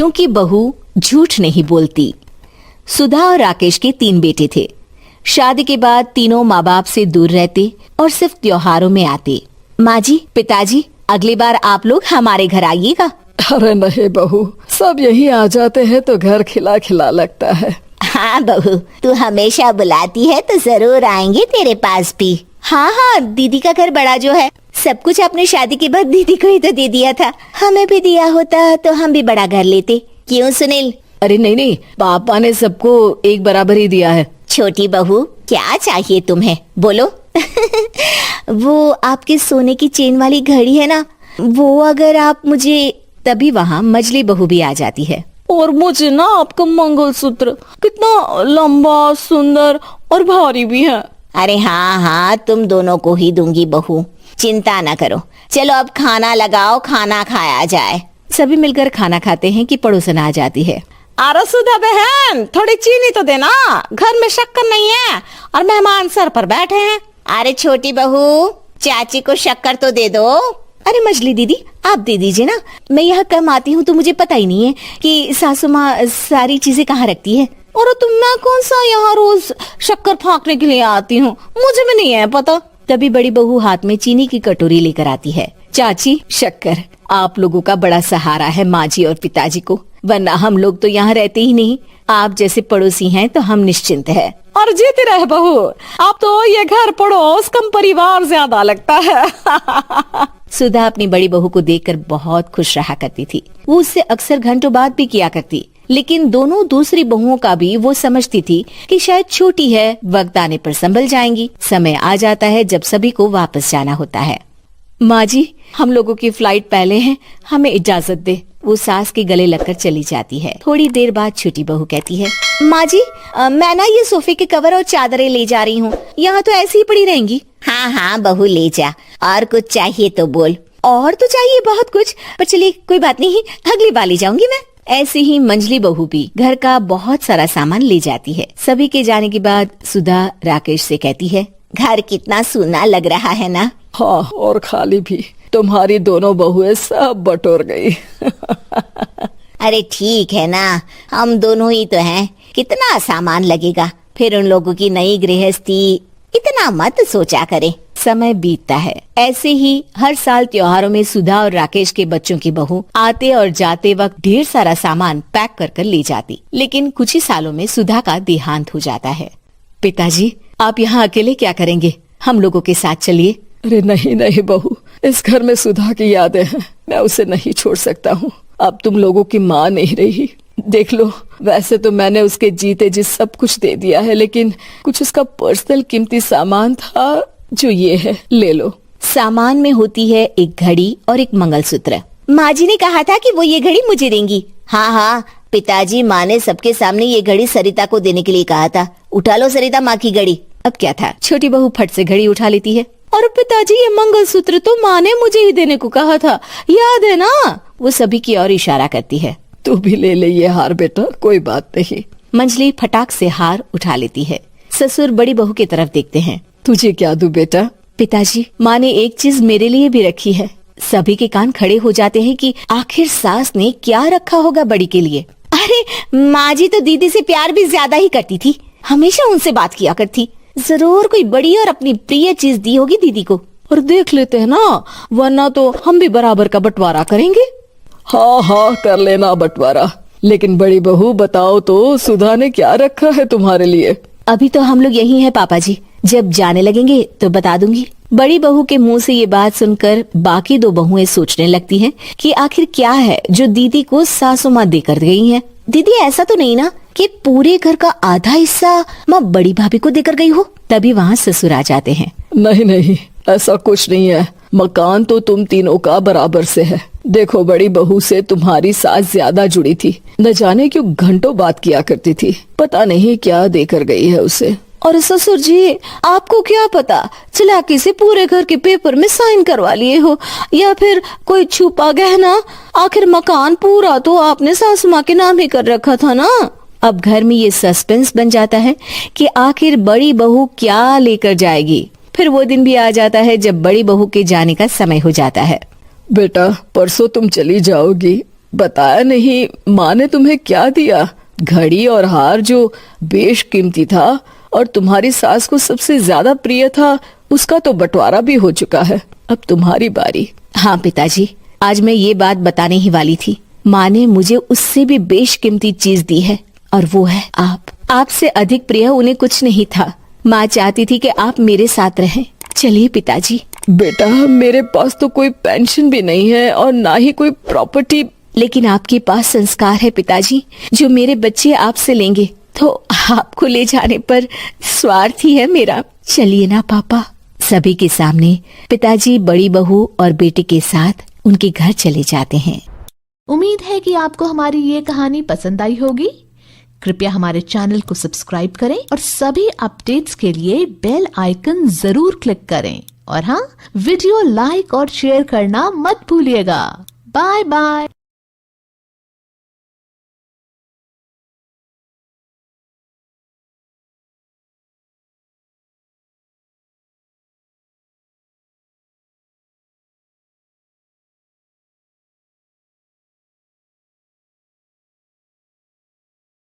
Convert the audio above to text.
क्योंकि बहू झूठ नहीं बोलती। सुधा और राकेश के 3 बेटे थे। शादी के बाद तीनों माँ बाप से दूर रहते और सिर्फ त्योहारों में आते। माँ जी, पिताजी, अगली बार आप लोग हमारे घर आइएगा। अरे नहीं बहू, सब यही आ जाते हैं तो घर खिला खिला लगता है। हाँ बहू, तू हमेशा बुलाती है तो जरूर आएंगे तेरे पास भी। हाँ हाँ, दीदी का घर बड़ा जो है, सब कुछ आपने शादी के बाद दीदी को ही तो दे दिया था। हमें भी दिया होता तो हम भी बड़ा घर लेते। क्यों सुनील? अरे नहीं, पापा ने सबको एक बराबर ही दिया है। छोटी बहू, क्या चाहिए तुम्हें, बोलो। वो आपके सोने की चेन वाली घड़ी है ना, वो अगर आप मुझे। तभी वहाँ मजली बहू भी आ जाती है। और मुझे ना आपका मंगलसूत्र कितना लंबा, सुंदर और भारी भी है। अरे हाँ हाँ, तुम दोनों को ही दूंगी बहू, चिंता न करो। चलो अब खाना लगाओ, खाना खाया जाए। सभी मिलकर खाना खाते हैं कि पड़ोसन आ जाती है। अरे सुधा बहन, थोड़ी चीनी तो देना, घर में शक्कर नहीं है और मेहमान सर पर बैठे हैं। अरे छोटी बहू, चाची को शक्कर तो दे दो। अरे मजली दीदी, आप दे दीजिए ना, मैं यहाँ कम आती हूँ तो मुझे पता ही नहीं है कि सासू माँ सारी चीजें कहाँ रखती है। और तुम, मैं कौन सा यहाँ रोज शक्कर फाँकने के लिए आती हूँ, मुझे भी नहीं है पता। तभी बड़ी बहू हाथ में चीनी की कटोरी लेकर आती है। चाची, शक्कर आप लोगों का बड़ा सहारा है माँ जी और पिताजी को, वरना हम लोग तो यहाँ रहते ही नहीं। आप जैसे पड़ोसी हैं तो हम निश्चिंत है। और जीती रहे बहू, आप तो ये घर पड़ोस कम परिवार ज्यादा लगता है। सुधा अपनी बड़ी बहू को देखकर बहुत खुश रहा करती थी। वो उससे अक्सर घंटों बात भी किया करती, लेकिन दोनों दूसरी बहुओं का भी वो समझती थी कि शायद छोटी है, वक्त आने पर संभल जाएंगी। समय आ जाता है जब सभी को वापस जाना होता है। माँ जी, हम लोगों की फ्लाइट पहले है, हमें इजाजत दे। वो सास के गले लगकर चली जाती है। थोड़ी देर बाद छोटी बहू कहती है, माँ जी, मैं ना ये सोफे के कवर और चादरें ले जा रही हूँ, यहाँ तो ऐसी ही पड़ी रहेंगी। हाँ हाँ बहू, ले जा। और कुछ चाहिए तो बोल। और तो चाहिए बहुत कुछ, पर चलिए कोई बात नहीं, अगली बार ले जाऊंगी मैं। ऐसे ही मंजली बहू भी घर का बहुत सारा सामान ले जाती है। सभी के जाने के बाद सुधा राकेश से कहती है, घर कितना सूना लग रहा है ना। हाँ, और खाली भी। तुम्हारी दोनों बहुएं सब बटोर गई। अरे ठीक है ना, हम दोनों ही तो हैं, कितना सामान लगेगा। फिर उन लोगों की नई गृहस्थी, इतना मत सोचा करे। समय बीतता है। ऐसे ही हर साल त्योहारों में सुधा और राकेश के बच्चों की बहू आते और जाते वक्त ढेर सारा सामान पैक कर कर ले जाती। लेकिन कुछ ही सालों में सुधा का देहांत हो जाता है। पिताजी, आप यहाँ अकेले क्या करेंगे, हम लोगों के साथ चलिए। अरे नहीं बहू, इस घर में सुधा की यादें हैं, मैं उसे नहीं छोड़ सकता हूँ। अब तुम लोगों की माँ नहीं रही। देख लो, वैसे तो मैंने उसके जीते जी सब कुछ दे दिया है, लेकिन कुछ उसका पर्सनल कीमती सामान था जो ये है, ले लो। सामान में होती है एक घड़ी और एक मंगलसूत्र। माँ जी ने कहा था कि वो ये घड़ी मुझे देंगी। हाँ हाँ पिताजी, माँ ने सबके सामने ये घड़ी सरिता को देने के लिए कहा था। उठा लो सरिता माँ की घड़ी। अब क्या था, छोटी बहू फट से घड़ी उठा लेती है। और पिताजी, ये मंगलसूत्र तो माँ ने मुझे ही देने को कहा था, याद है ना। वो सभी की ओर इशारा करती है। तू भी ले ले ये हार बेटा, कोई बात नहीं। मंजली फटाक से हार उठा लेती है। ससुर बड़ी बहू की तरफ देखते हैं। तुझे क्या दूं बेटा? पिताजी, माँ ने एक चीज मेरे लिए भी रखी है। सभी के कान खड़े हो जाते हैं कि आखिर सास ने क्या रखा होगा बड़ी के लिए। अरे माँ जी तो दीदी से प्यार भी ज्यादा ही करती थी, हमेशा उनसे बात किया करती। जरूर कोई बड़ी और अपनी प्रिय चीज दी होगी दीदी को। और देख लेते हैं ना, वरना तो हम भी बराबर का बंटवारा करेंगे। हाँ, कर लेना बंटवारा। लेकिन बड़ी बहू बताओ तो, सुधा ने क्या रखा है तुम्हारे लिए? अभी तो हम लोग यही हैं पापा जी, जब जाने लगेंगे तो बता दूंगी। बड़ी बहू के मुंह से ये बात सुनकर बाकी 2 बहुएं सोचने लगती हैं कि आखिर क्या है जो दीदी को सासू माँ देकर गई हैं। दीदी, ऐसा तो नहीं ना कि पूरे घर का आधा हिस्सा माँ बड़ी भाभी को देकर गई हो। तभी वहाँ ससुर आ जाते हैं। नहीं, ऐसा कुछ नहीं है। मकान तो तुम तीनों का बराबर से है। देखो, बड़ी बहू से तुम्हारी सास ज्यादा जुड़ी थी, न जाने क्यों घंटों बात किया करती थी। पता नहीं क्या देकर गई है उसे। और ससुर जी, आपको क्या पता, चालाकी से पूरे घर के पेपर में साइन करवा लिए हो, या फिर कोई छुपा गहना। आखिर मकान पूरा तो आपने सासू माँ के नाम ही कर रखा था ना। अब घर में ये सस्पेंस बन जाता है कि आखिर बड़ी बहू क्या लेकर जाएगी। फिर वो दिन भी आ जाता है जब बड़ी बहू के जाने का समय हो जाता है। बेटा, परसों तुम चली जाओगी, बताया नहीं, माँ ने तुम्हें क्या दिया? घड़ी और हार जो बेशकीमती था और तुम्हारी सास को सबसे ज्यादा प्रिय था, उसका तो बंटवारा भी हो चुका है। अब तुम्हारी बारी। हाँ पिताजी, आज मैं ये बात बताने ही वाली थी। माँ ने मुझे उससे भी बेशकीमती चीज दी है और वो है आप। आपसे अधिक प्रिय उन्हें कुछ नहीं था। माँ चाहती थी कि आप मेरे साथ रहें। चलिए पिताजी। बेटा, मेरे पास तो कोई पेंशन भी नहीं है और ना ही कोई प्रॉपर्टी। लेकिन आपके पास संस्कार है पिताजी, जो मेरे बच्चे आपसे लेंगे, तो आपको ले जाने पर स्वार्थ ही है मेरा। चलिए ना पापा। सभी के सामने पिताजी बड़ी बहू और बेटे के साथ उनके घर चले जाते हैं। उम्मीद है कि आपको हमारी ये कहानी पसंद आई होगी। कृपया हमारे चैनल को सब्सक्राइब करें और सभी अपडेट्स के लिए बेल आइकन जरूर क्लिक करें। और हाँ, वीडियो लाइक और शेयर करना मत भूलिएगा। Bye bye.